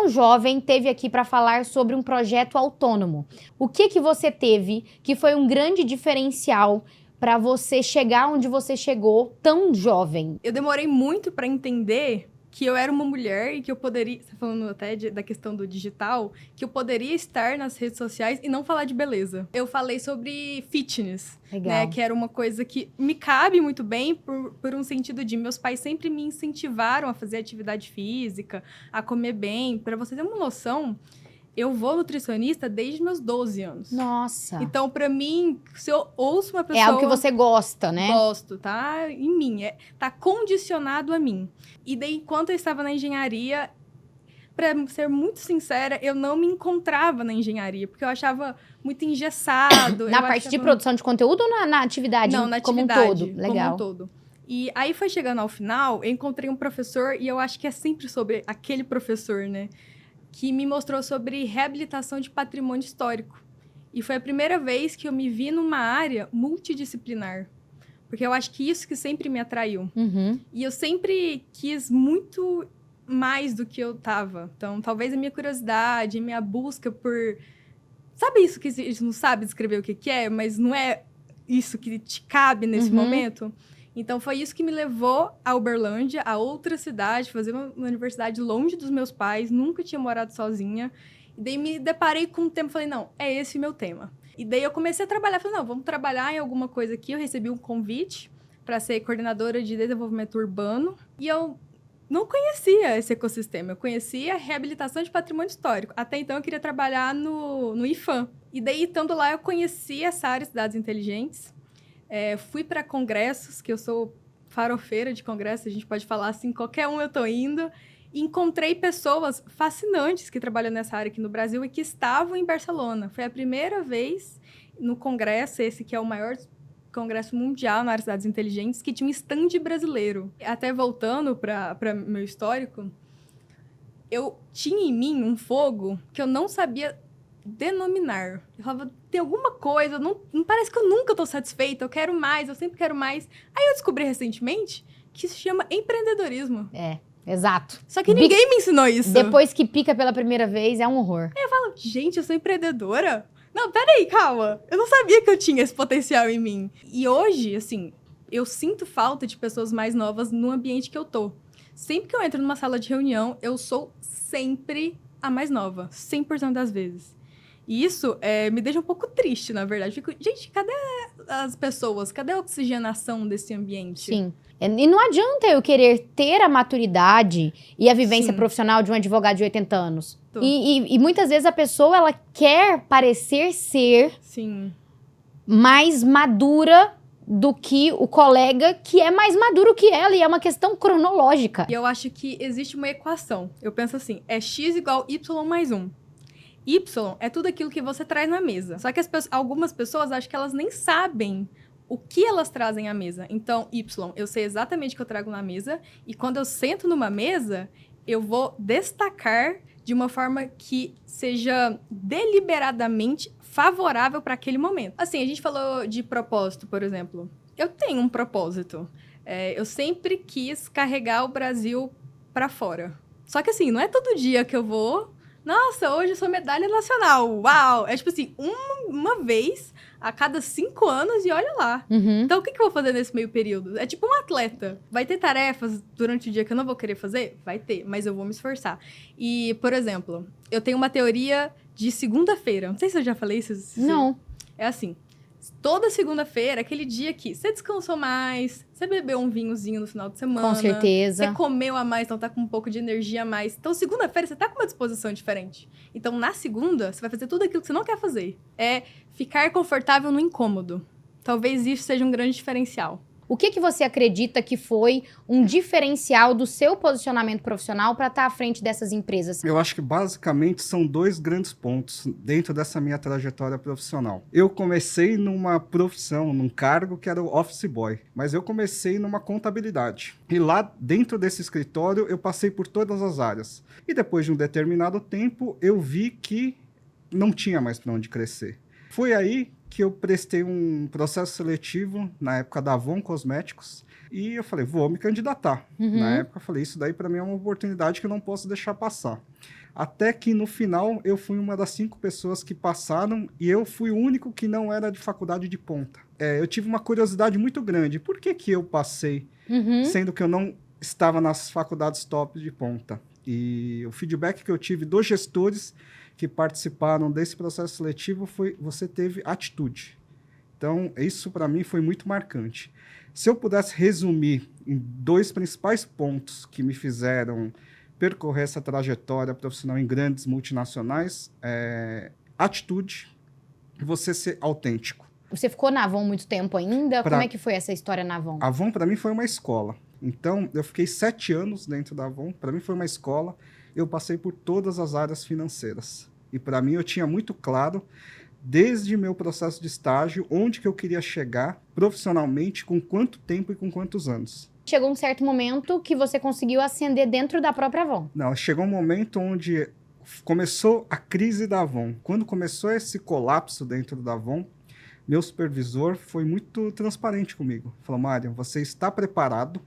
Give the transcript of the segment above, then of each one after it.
tão jovem, teve aqui para falar sobre um projeto autônomo. O que você teve que foi um grande diferencial para você chegar onde você chegou tão jovem? Eu demorei muito para entender que eu era uma mulher e que eu poderia, você falando até da questão do digital, que eu poderia estar nas redes sociais e não falar de beleza. Eu falei sobre fitness, Legal. né, que era uma coisa que me cabe muito bem por um sentido de meus pais sempre me incentivaram a fazer atividade física, a comer bem. Para você ter uma noção, eu vou nutricionista desde meus 12 anos. Nossa. Então, pra mim, se eu ouço uma pessoa... É algo que você gosta, né? Gosto, tá em mim, tá condicionado a mim. E daí, enquanto eu estava na engenharia, pra ser muito sincera, eu não me encontrava na engenharia, porque eu achava muito engessado. Na parte de produção de conteúdo ou na atividade Não, na como atividade, um todo? Legal. como um todo. E aí foi chegando ao final, eu encontrei um professor, e eu acho que é sempre sobre aquele professor, né? Que me mostrou sobre reabilitação de patrimônio histórico. E foi a primeira vez que eu me vi numa área multidisciplinar. Porque eu acho que isso que sempre me atraiu. Uhum. E eu sempre quis muito mais do que eu tava. Então, talvez a minha curiosidade, a minha busca por... Sabe isso que a gente não sabe descrever o que é, mas não é isso que te cabe nesse momento? Então, foi isso que me levou a Uberlândia, a outra cidade, fazer uma universidade longe dos meus pais, nunca tinha morado sozinha. E daí me deparei com um tema e falei, não, é esse o meu tema. E daí eu comecei a trabalhar, falei, não, vamos trabalhar em alguma coisa aqui. Eu recebi um convite para ser coordenadora de desenvolvimento urbano. E eu não conhecia esse ecossistema, eu conhecia reabilitação de patrimônio histórico. Até então eu queria trabalhar no IFAM. E daí, estando lá, eu conheci essa área de cidades inteligentes. Fui para congressos, que eu sou farofeira de congressos, a gente pode falar assim, qualquer um eu tô indo. E encontrei pessoas fascinantes que trabalham nessa área aqui no Brasil e que estavam em Barcelona. Foi a primeira vez no congresso, esse que é o maior congresso mundial na área de cidades inteligentes, que tinha um stand brasileiro. Até voltando para meu histórico, eu tinha em mim um fogo que eu não sabia denominar. Eu falava, tem alguma coisa, não parece que eu nunca tô satisfeita, eu quero mais, eu sempre quero mais. Aí eu descobri recentemente que isso se chama empreendedorismo. Exato. Só que ninguém me ensinou isso. Depois que pica pela primeira vez, é um horror. Aí eu falo, gente, eu sou empreendedora? Não, peraí, calma. Eu não sabia que eu tinha esse potencial em mim. E hoje, assim, eu sinto falta de pessoas mais novas no ambiente que eu tô. Sempre que eu entro numa sala de reunião, eu sou sempre a mais nova. 100% das vezes. E isso me deixa um pouco triste, na verdade. Fico, gente, cadê as pessoas? Cadê a oxigenação desse ambiente? Sim. E não adianta eu querer ter a maturidade e a vivência profissional de um advogado de 80 anos. E muitas vezes a pessoa, ela quer parecer ser mais madura do que o colega que é mais maduro que ela. E é uma questão cronológica. E eu acho que existe uma equação. Eu penso assim, é x igual y mais 1. Y é tudo aquilo que você traz na mesa. Só que algumas pessoas, acho que elas nem sabem o que elas trazem à mesa. Então, Y, eu sei exatamente o que eu trago na mesa. E quando eu sento numa mesa, eu vou destacar de uma forma que seja deliberadamente favorável para aquele momento. Assim, a gente falou de propósito, por exemplo. Eu tenho um propósito. Eu sempre quis carregar o Brasil para fora. Só que assim, não é todo dia que eu vou... Nossa, hoje eu sou medalha nacional. Uau! É tipo assim, uma vez a cada 5 anos e olha lá. Então, o que eu vou fazer nesse meio período? É tipo um atleta. Vai ter tarefas durante o dia que eu não vou querer fazer? Vai ter, mas eu vou me esforçar. E, por exemplo, eu tenho uma teoria de segunda-feira. Não sei se eu já falei isso. Não. É assim. Toda segunda-feira, aquele dia que você descansou mais, você bebeu um vinhozinho no final de semana. Com certeza. Você comeu a mais, então tá com um pouco de energia a mais. Então, segunda-feira, você tá com uma disposição diferente. Então, na segunda, você vai fazer tudo aquilo que você não quer fazer. É ficar confortável no incômodo. Talvez isso seja um grande diferencial. O que você acredita que foi um diferencial do seu posicionamento profissional para estar à frente dessas empresas? Eu acho que basicamente são 2 grandes pontos dentro dessa minha trajetória profissional. Eu comecei numa profissão, num cargo que era o office boy, mas eu comecei numa contabilidade. E lá dentro desse escritório eu passei por todas as áreas. E depois de um determinado tempo eu vi que não tinha mais para onde crescer. Foi aí que eu prestei um processo seletivo na época da Avon Cosméticos e eu falei, vou me candidatar. Na época eu falei, isso daí para mim é uma oportunidade que eu não posso deixar passar. Até que no final eu fui uma das 5 pessoas que passaram e eu fui o único que não era de faculdade de ponta. Eu tive uma curiosidade muito grande. Por que que eu passei, sendo que eu não estava nas faculdades top de ponta? E o feedback que eu tive dos gestores que participaram desse processo seletivo foi: você teve atitude. Então, isso para mim foi muito marcante. Se eu pudesse resumir em 2 principais pontos que me fizeram percorrer essa trajetória profissional em grandes multinacionais, atitude e você ser autêntico. Você ficou na Avon muito tempo ainda? Como é que foi essa história na Avon? A Avon, para mim, foi uma escola. Então, eu fiquei 7 anos dentro da Avon. Para mim, foi uma escola. Eu passei por todas as áreas financeiras. E, para mim, eu tinha muito claro, desde meu processo de estágio, onde que eu queria chegar profissionalmente, com quanto tempo e com quantos anos. Chegou um certo momento que você conseguiu ascender dentro da própria Avon. Não, chegou um momento onde começou a crise da Avon. Quando começou esse colapso dentro da Avon, meu supervisor foi muito transparente comigo. Falou: Mário, você está preparado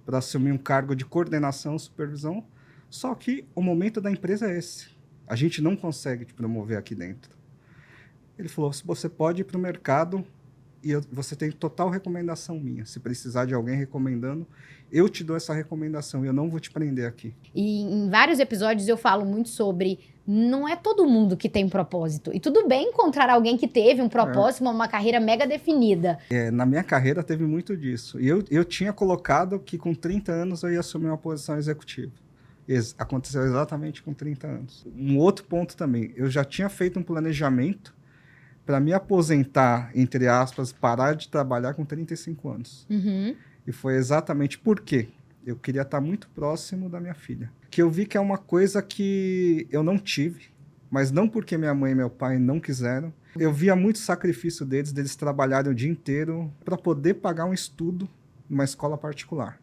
para assumir um cargo de coordenação e supervisão, só que o momento da empresa é esse. A gente não consegue te promover aqui dentro. Ele falou: você pode ir para o mercado e você tem total recomendação minha. Se precisar de alguém recomendando, eu te dou essa recomendação e eu não vou te prender aqui. E em vários episódios eu falo muito sobre: não é todo mundo que tem propósito. E tudo bem encontrar alguém que teve um propósito, uma carreira mega definida. Na minha carreira teve muito disso. E eu tinha colocado que com 30 anos eu ia assumir uma posição executiva. Aconteceu exatamente com 30 anos. Um outro ponto também, eu já tinha feito um planejamento para me aposentar, entre aspas, parar de trabalhar com 35 anos. E foi exatamente por quê? Eu queria estar muito próximo da minha filha. Que eu vi que é uma coisa que eu não tive, mas não porque minha mãe e meu pai não quiseram. Eu via muito sacrifício deles trabalharem o dia inteiro para poder pagar um estudo numa escola particular.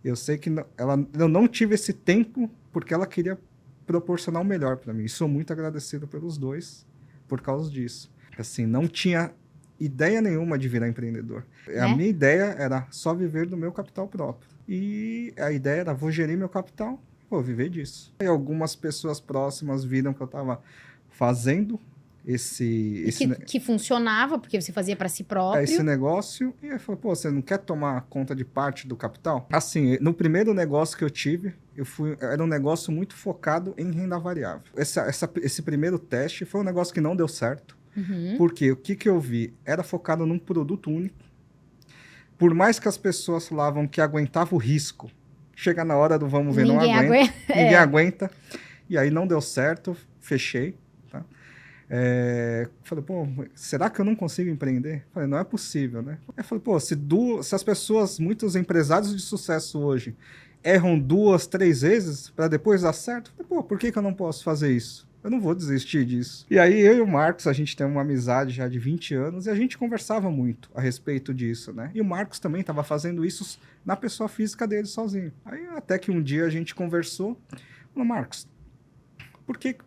Eu sei que eu não tive esse tempo porque ela queria proporcionar o melhor para mim. E sou muito agradecido pelos dois por causa disso. Assim, não tinha ideia nenhuma de virar empreendedor. A minha ideia era só viver do meu capital próprio. E a ideia era: vou gerir meu capital, vou viver disso. E algumas pessoas próximas viram que eu estava fazendo que funcionava, porque você fazia para si próprio. Esse negócio, e aí falou: pô, você não quer tomar conta de parte do capital? Assim, no primeiro negócio que eu tive, era um negócio muito focado em renda variável. Esse primeiro teste foi um negócio que não deu certo, porque o que eu vi? Era focado num produto único. Por mais que as pessoas falavam que aguentava o risco, chega na hora do vamos ver, ninguém aguenta. E aí não deu certo, fechei. Falei: pô, será que eu não consigo empreender? Falei: não é possível, né? Eu falei: pô, se as pessoas, muitos empresários de sucesso hoje, erram 2, 3 vezes para depois dar certo, falei: pô, por que eu não posso fazer isso? Eu não vou desistir disso. E aí eu e o Marcos, a gente tem uma amizade já de 20 anos e a gente conversava muito a respeito disso, né? E o Marcos também estava fazendo isso na pessoa física dele sozinho. Aí até que um dia a gente conversou, falou: Marcos,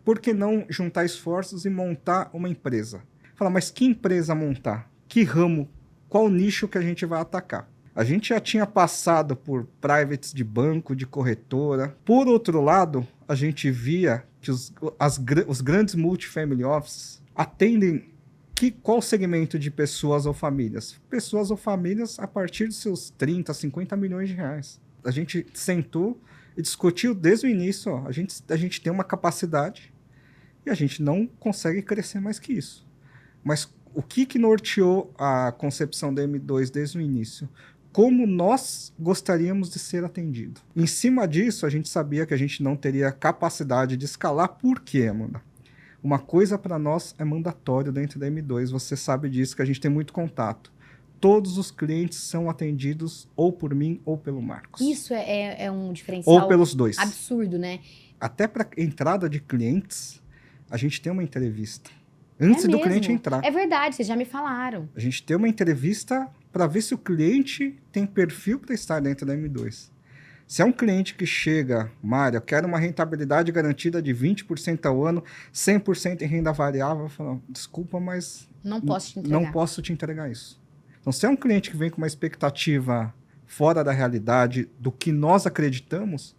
por que não juntar esforços e montar uma empresa? Fala: mas que empresa montar? Que ramo? Qual nicho que a gente vai atacar? A gente já tinha passado por privates de banco, de corretora. Por outro lado, a gente via que os grandes multifamily offices atendem qual segmento de pessoas ou famílias? Pessoas ou famílias a partir de seus 30, 50 milhões de reais. A gente sentou e discutiu desde o início: ó, a gente tem uma capacidade e a gente não consegue crescer mais que isso. Mas o que norteou a concepção da M2 desde o início? Como nós gostaríamos de ser atendido. Em cima disso, a gente sabia que a gente não teria capacidade de escalar. Por quê, Amanda? Uma coisa para nós é mandatório dentro da M2, você sabe disso, que a gente tem muito contato. Todos os clientes são atendidos ou por mim ou pelo Marcos. Isso é um diferencial ou pelos dois. Absurdo, né? Até para entrada de clientes, a gente tem uma entrevista. Antes do cliente entrar. É verdade, vocês já me falaram. A gente tem uma entrevista para ver se o cliente tem perfil para estar dentro da M2. Se é um cliente que chega: Mário, eu quero uma rentabilidade garantida de 20% ao ano, 100% em renda variável, eu falo: desculpa, mas não posso te entregar isso. Então, se é um cliente que vem com uma expectativa fora da realidade do que nós acreditamos,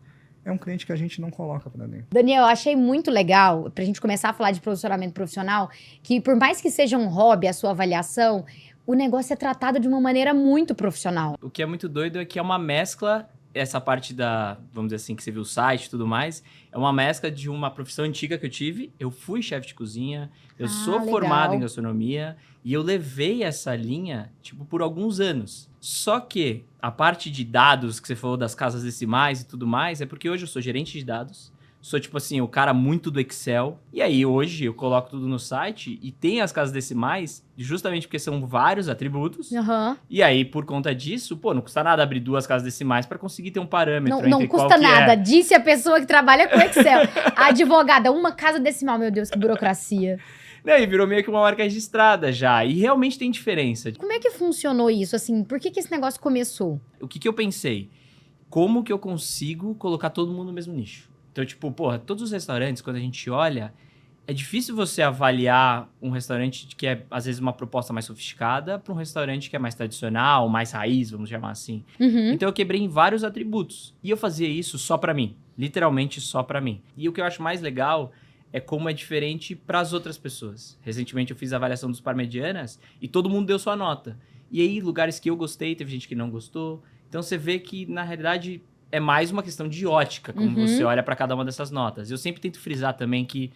é um cliente que a gente não coloca para dentro. Daniel, eu achei muito legal, pra gente começar a falar de posicionamento profissional, que por mais que seja um hobby a sua avaliação, o negócio é tratado de uma maneira muito profissional. O que é muito doido é que é uma mescla, essa parte da, vamos dizer assim, que você viu o site e tudo mais, é uma mescla de uma profissão antiga que eu tive. Eu fui chefe de cozinha, eu sou legal. formado em gastronomia e eu levei essa linha, tipo, por alguns anos. Só que a parte de dados que você falou das casas decimais e tudo mais, é porque hoje eu sou gerente de dados, sou, tipo assim, o cara muito do Excel. E aí, hoje, eu coloco tudo no site e tem as casas decimais justamente porque são vários atributos. Uhum. E aí, por conta disso, pô, não custa nada abrir 2 casas decimais para conseguir ter um parâmetro Não entre custa qual que nada, é. disse a pessoa que trabalha com Excel. A advogada, uma casa decimal, meu Deus, que burocracia. Né, e virou meio que uma marca registrada já. E realmente tem diferença. Como é que funcionou isso, assim? Por que esse negócio começou? O que eu pensei? Como que eu consigo colocar todo mundo no mesmo nicho? Então, tipo, porra, todos os restaurantes, quando a gente olha, é difícil você avaliar um restaurante que é, às vezes, uma proposta mais sofisticada para um restaurante que é mais tradicional, mais raiz, vamos chamar assim. Uhum. Então, eu quebrei em vários atributos. E eu fazia isso só para mim. Literalmente só para mim. E o que eu acho mais legal é como é diferente para as outras pessoas. Recentemente, eu fiz a avaliação dos Parmegianas e todo mundo deu sua nota. E aí, lugares que eu gostei, teve gente que não gostou. Então, você vê que, na realidade, é mais uma questão de ótica, como você olha para cada uma dessas notas. Eu sempre tento frisar também que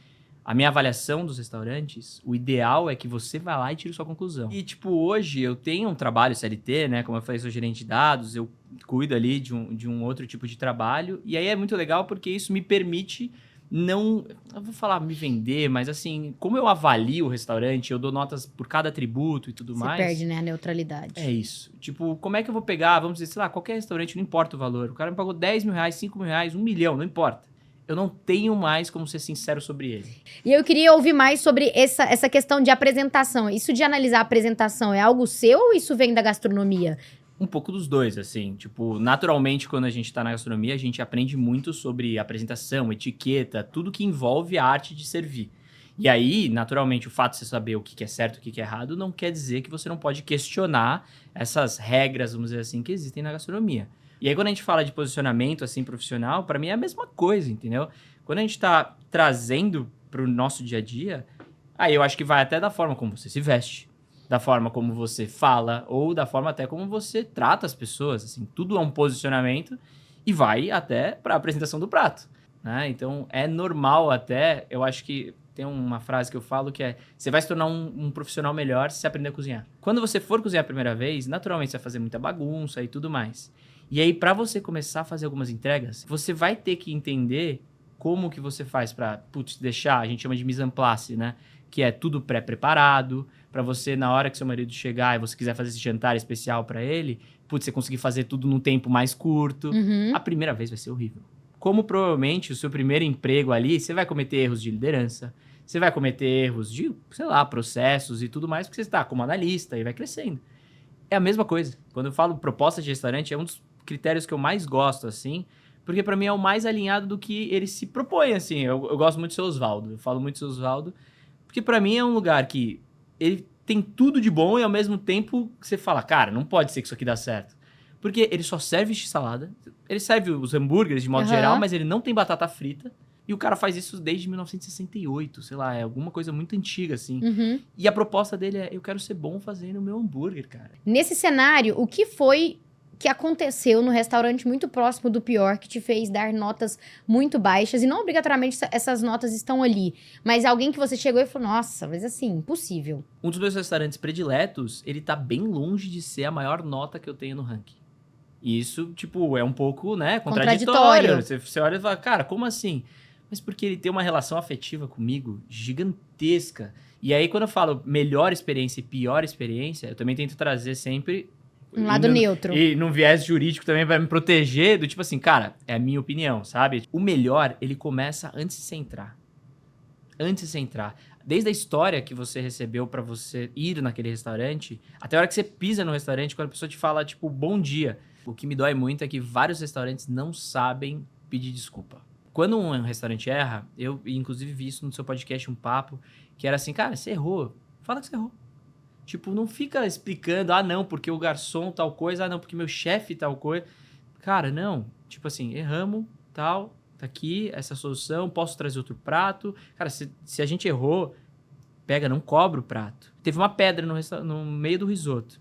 a minha avaliação dos restaurantes, o ideal é que você vá lá e tire sua conclusão. E, tipo, hoje eu tenho um trabalho CLT, né? Como eu falei, sou gerente de dados, eu cuido ali de um outro tipo de trabalho. E aí é muito legal porque isso me permite não... Eu vou falar me vender, mas assim, como eu avalio o restaurante, eu dou notas por cada atributo e tudo mais... Você perde, né, a neutralidade. É isso. Tipo, como é que eu vou pegar, vamos dizer, sei lá, qualquer restaurante, não importa o valor. O cara me pagou 10 mil reais, 5 mil reais, 1 milhão, não importa. Eu não tenho mais como ser sincero sobre ele. E eu queria ouvir mais sobre essa questão de apresentação. Isso de analisar a apresentação é algo seu ou isso vem da gastronomia? Um pouco dos dois, assim. Tipo, naturalmente, quando a gente tá na gastronomia, a gente aprende muito sobre apresentação, etiqueta, tudo que envolve a arte de servir. E aí, naturalmente, o fato de você saber o que é certo e o que é errado não quer dizer que você não pode questionar essas regras, vamos dizer assim, que existem na gastronomia. E aí, quando a gente fala de posicionamento, assim, profissional, para mim é a mesma coisa, entendeu? Quando a gente tá trazendo pro nosso dia a dia, aí eu acho que vai até da forma como você se veste, da forma como você fala, ou da forma até como você trata as pessoas, assim, tudo é um posicionamento e vai até para a apresentação do prato, né? Então, é normal até, eu acho que tem uma frase que eu falo que é, você vai se tornar um profissional melhor se você aprender a cozinhar. Quando você for cozinhar a primeira vez, naturalmente você vai fazer muita bagunça e tudo mais. E aí, para você começar a fazer algumas entregas, você vai ter que entender como que você faz para, putz, deixar, a gente chama de mise en place, né? Que é tudo pré-preparado, para você, na hora que seu marido chegar e você quiser fazer esse jantar especial para ele, putz, você conseguir fazer tudo num tempo mais curto. Uhum. A primeira vez vai ser horrível. Como provavelmente o seu primeiro emprego ali, você vai cometer erros de liderança, você vai cometer erros de, sei lá, processos e tudo mais, porque você está como analista e vai crescendo. É a mesma coisa. Quando eu falo proposta de restaurante, é um dos critérios que eu mais gosto, assim, porque para mim é o mais alinhado do que ele se propõe, assim. Eu gosto muito do seu Osvaldo, eu falo muito do seu Osvaldo, porque para mim é um lugar que ele tem tudo de bom e ao mesmo tempo você fala, cara, não pode ser que isso aqui dá certo. Porque ele só serve salada, ele serve os hambúrgueres de modo geral, mas ele não tem batata frita. E o cara faz isso desde 1968, sei lá, é alguma coisa muito antiga, assim. Uhum. E a proposta dele é, eu quero ser bom fazendo o meu hambúrguer, cara. Nesse cenário, o que foi que aconteceu no restaurante muito próximo do pior, que te fez dar notas muito baixas? E não obrigatoriamente essas notas estão ali, mas alguém que você chegou e falou, nossa, mas assim, impossível. Um dos meus restaurantes prediletos, ele tá bem longe de ser a maior nota que eu tenho no ranking. E isso, tipo, é um pouco, né, contraditório. Você olha e fala, cara, como assim? Mas porque ele tem uma relação afetiva comigo gigantesca. E aí, quando eu falo melhor experiência e pior experiência, eu também tento trazer sempre um lado neutro. E num viés jurídico também vai me proteger do tipo assim, cara, é a minha opinião, sabe? O melhor, ele começa antes de você entrar. Antes de você entrar. Desde a história que você recebeu pra você ir naquele restaurante, até a hora que você pisa no restaurante, quando a pessoa te fala, tipo, bom dia. O que me dói muito é que vários restaurantes não sabem pedir desculpa. Quando um restaurante erra, eu inclusive vi isso no seu podcast, um papo, que era assim, cara, você errou. Fala que você errou. Tipo, não fica explicando, ah, não, porque o garçom tal coisa, ah, não, porque meu chefe tal coisa. Cara, não. Tipo assim, erramos, tal, tá aqui essa solução, posso trazer outro prato. Cara, se a gente errou, pega, não cobra o prato. Teve uma pedra no meio do risoto.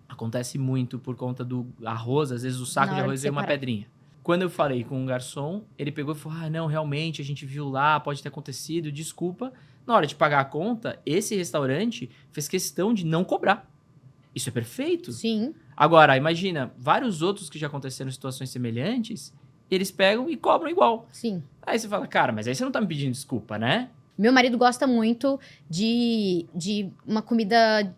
Acontece muito por conta do arroz, às vezes o saco de arroz veio uma pedrinha. Quando eu falei com o garçom, ele pegou e falou, não, realmente, a gente viu lá, pode ter acontecido, desculpa. Na hora de pagar a conta, esse restaurante fez questão de não cobrar. Isso é perfeito. Sim. Agora, imagina, vários outros que já aconteceram em situações semelhantes, eles pegam e cobram igual. Sim. Aí você fala, cara, mas aí você não tá me pedindo desculpa, né? Meu marido gosta muito de uma comida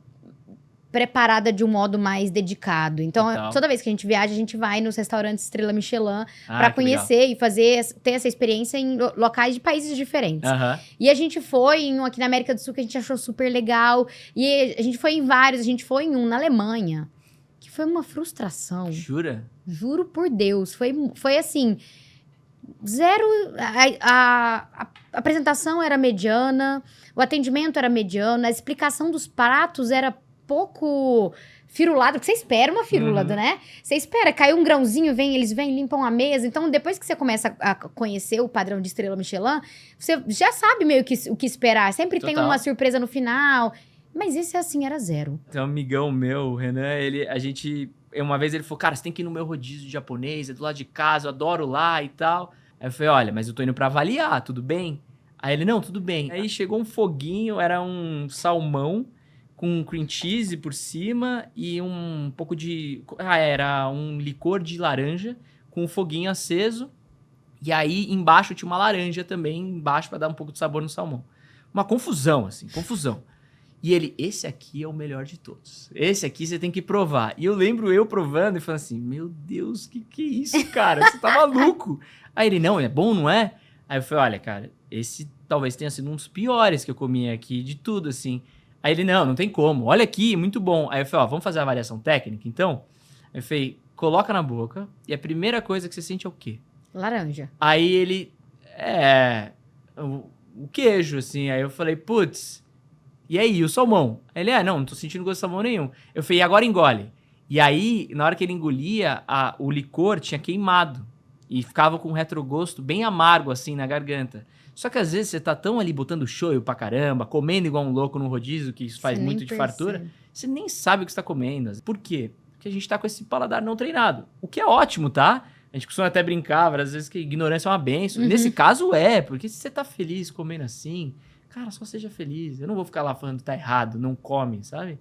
preparada de um modo mais dedicado. Então, toda vez que a gente viaja, a gente vai nos restaurantes Estrela Michelin para conhecer legal. E ter essa experiência em locais de países diferentes. E a gente foi em um aqui na América do Sul que a gente achou super legal. E a gente foi em vários. A gente foi em um na Alemanha, que foi uma frustração. Jura? Juro por Deus. Foi assim... Zero... A apresentação era mediana, o atendimento era mediano, a explicação dos pratos era pouco firulado, porque você espera uma firula, né? Você espera, caiu um grãozinho, eles vêm, limpam a mesa. Então, depois que você começa a conhecer o padrão de Estrela Michelin, você já sabe meio que o que esperar. Sempre tem uma surpresa no final. Mas esse, assim, era zero. Tem um amigão meu, o Renan, uma vez ele falou, cara, você tem que ir no meu rodízio de japonês, é do lado de casa, eu adoro lá e tal. Aí eu falei, olha, mas eu tô indo pra avaliar, tudo bem? Aí ele, não, tudo bem. Aí chegou um foguinho, era um salmão, com cream cheese por cima e um pouco de... era um licor de laranja com um foguinho aceso. E aí, embaixo tinha uma laranja também, embaixo para dar um pouco de sabor no salmão. Uma confusão, assim, confusão. E ele, esse aqui é o melhor de todos. Esse aqui você tem que provar. E eu lembro eu provando e falando assim, meu Deus, que é isso, cara? Você tá maluco? Aí ele, não, é bom, não é? Aí eu falei, olha, cara, esse talvez tenha sido um dos piores que eu comi aqui de tudo, assim. Aí ele, não tem como. Olha aqui, muito bom. Aí eu falei, vamos fazer a avaliação técnica, então? Aí eu falei, coloca na boca e a primeira coisa que você sente é o quê? Laranja. Aí ele, o queijo, assim. Aí eu falei, putz, e aí, o salmão? Aí ele, não tô sentindo gosto de salmão nenhum. Eu falei, e agora engole. E aí, na hora que ele engolia, o licor tinha queimado. E ficava com um retrogosto bem amargo, assim, na garganta. Só que às vezes você tá tão ali botando shoyu pra caramba, comendo igual um louco no rodízio, que isso faz muito de fartura, você nem sabe o que você tá comendo. Por quê? Porque a gente tá com esse paladar não treinado. O que é ótimo, tá? A gente costuma até brincar várias vezes que ignorância é uma bênção. Nesse caso porque se você tá feliz comendo assim, cara, só seja feliz. Eu não vou ficar lá falando que tá errado, não come, sabe?